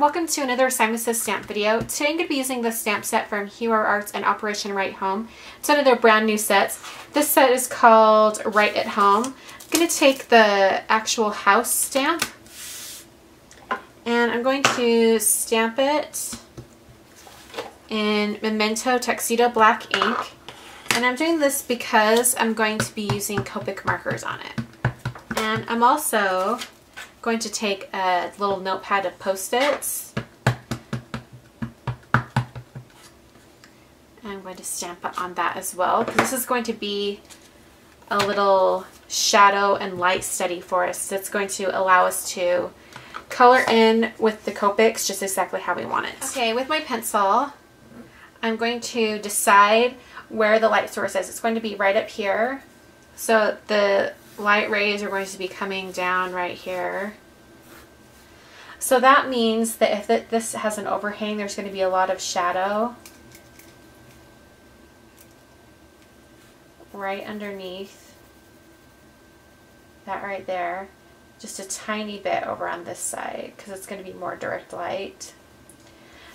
welcome to another Assignment Says Stamp video. Today I'm going to be using the stamp set from Hero Arts and Operation Write Home. It's one of their brand new sets. This set is called Write at Home. I'm going to take the actual house stamp and I'm going to stamp it in Memento Tuxedo Black ink. And I'm doing this because I'm going to be using Copic markers on it. And I'm also going to take a little notepad of Post-its. I'm going to stamp it on that as well. This is going to be a little shadow and light study for us. That's going to allow us to color in with the Copics just exactly how we want it. Okay, with my pencil, I'm going to decide where the light source is. It's going to be right up here. So the light rays are going to be coming down right here. So that means that if this has an overhang, there's going to be a lot of shadow right underneath that right there. Just a tiny bit over on this side because it's going to be more direct light.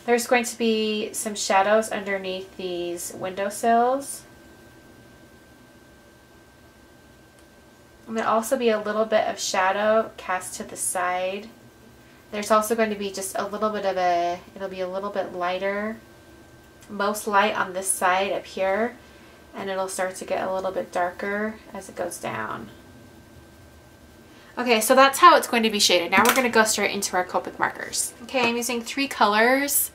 There's going to be some shadows underneath these windowsills. And there'll also be a little bit of shadow cast to the side. There's also going to be just a little bit of it'll be a little bit lighter, most light on this side up here, and it'll start to get a little bit darker as it goes down. Okay, so that's how it's going to be shaded. Now we're going to go straight into our Copic markers. Okay, I'm using 3 colors.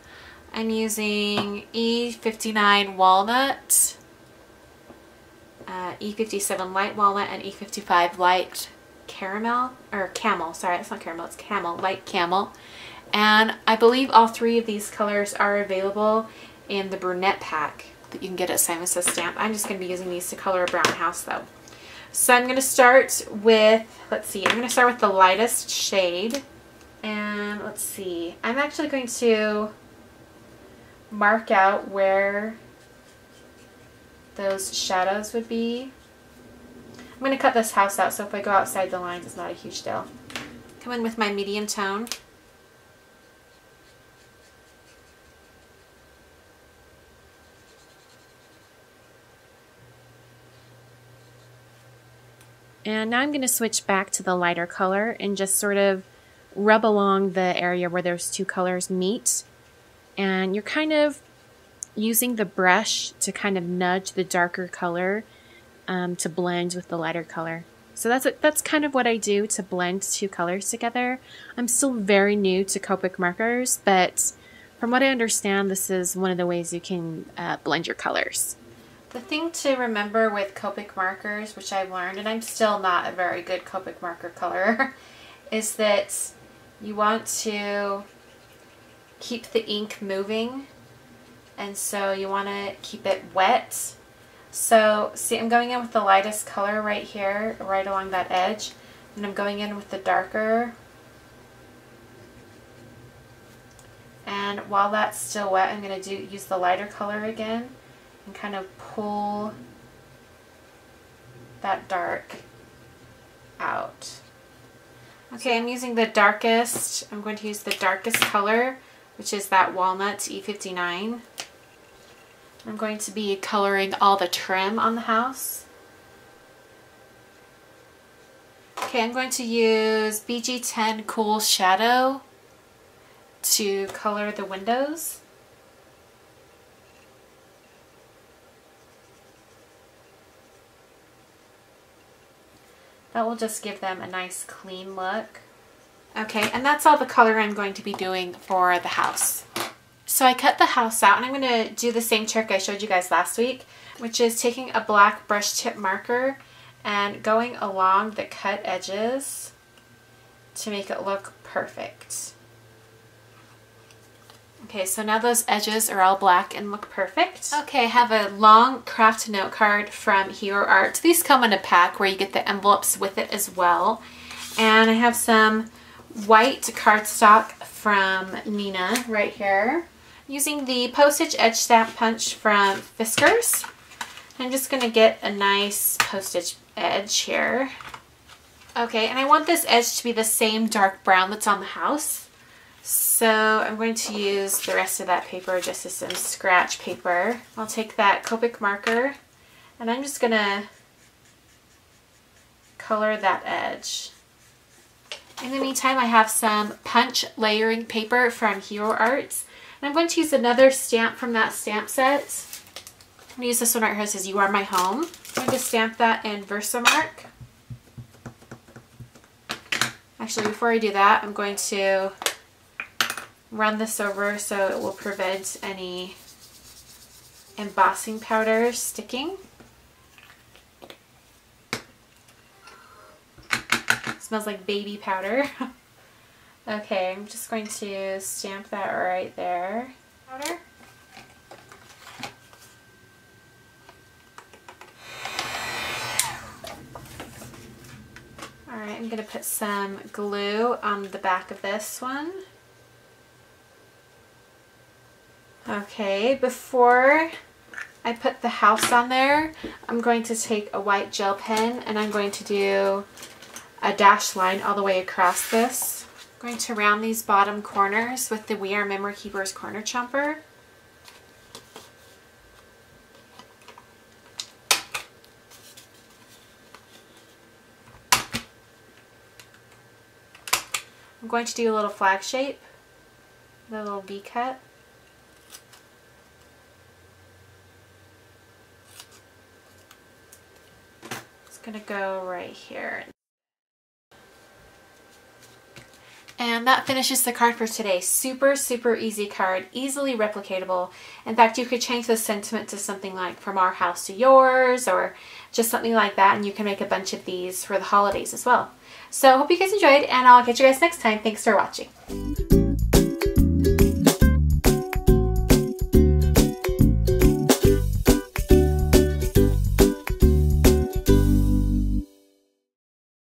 I'm using E59 Walnut, E57 Light Walnut, and E55 Light Caramel, or Camel, sorry, it's not caramel, it's camel, light camel. And I believe all 3 of these colors are available in the brunette pack that you can get at Simon Says Stamp. I'm just going to be using these to color a brown house though. So I'm going to start with, let's see, I'm going to start with the lightest shade. And let's see, I'm actually going to mark out where those shadows would be. I'm going to cut this house out, so if I go outside the lines, it's not a huge deal. Come in with my medium tone. And now I'm going to switch back to the lighter color and just sort of rub along the area where those 2 colors meet. And you're kind of using the brush to kind of nudge the darker color to blend with the lighter color. So that's kind of what I do to blend 2 colors together. I'm still very new to Copic markers, but from what I understand, this is one of the ways you can blend your colors. The thing to remember with Copic markers, which I've learned, and I'm still not a very good Copic marker colorer, is that you want to keep the ink moving, and so you want to keep it wet. So see, I'm going in with the lightest color right here, right along that edge, and I'm going in with the darker. And while that's still wet, I'm going to use the lighter color again and kind of pull that dark out. Okay, I'm using the darkest, I'm going to use the darkest color, which is that Walnut E59. I'm going to be coloring all the trim on the house. Okay, I'm going to use BG10 Cool Shadow to color the windows. That will just give them a nice clean look. Okay, and that's all the color I'm going to be doing for the house. So I cut the house out, and I'm going to do the same trick I showed you guys last week, which is taking a black brush tip marker and going along the cut edges to make it look perfect. Okay, so now those edges are all black and look perfect. Okay, I have a long craft note card from Hero Arts. These come in a pack where you get the envelopes with it as well. And I have some white cardstock from Nina right here. Using the postage edge stamp punch from Fiskars. I'm just going to get a nice postage edge here. Okay, and I want this edge to be the same dark brown that's on the house. So I'm going to use the rest of that paper just as some scratch paper. I'll take that Copic marker and I'm just going to color that edge. In the meantime, I have some punch layering paper from Hero Arts. And I'm going to use another stamp from that stamp set. I'm going to use this one right here that says, "You Are My Home." I'm going to stamp that in Versamark. Actually, before I do that, I'm going to run this over so it will prevent any embossing powder sticking. It smells like baby powder. Okay, I'm just going to stamp that right there. Powder. Alright, I'm going to put some glue on the back of this one. Okay, before I put the house on there, I'm going to take a white gel pen and I'm going to do a dashed line all the way across this. I'm going to round these bottom corners with the We Are Memory Keepers corner chomper. I'm going to do a little flag shape, a little V cut. It's going to go right here. And that finishes the card for today. Super, super easy card, easily replicatable. In fact, you could change the sentiment to something like "From Our House to Yours," or just something like that, and you can make a bunch of these for the holidays as well. So hope you guys enjoyed, and I'll catch you guys next time. Thanks for watching.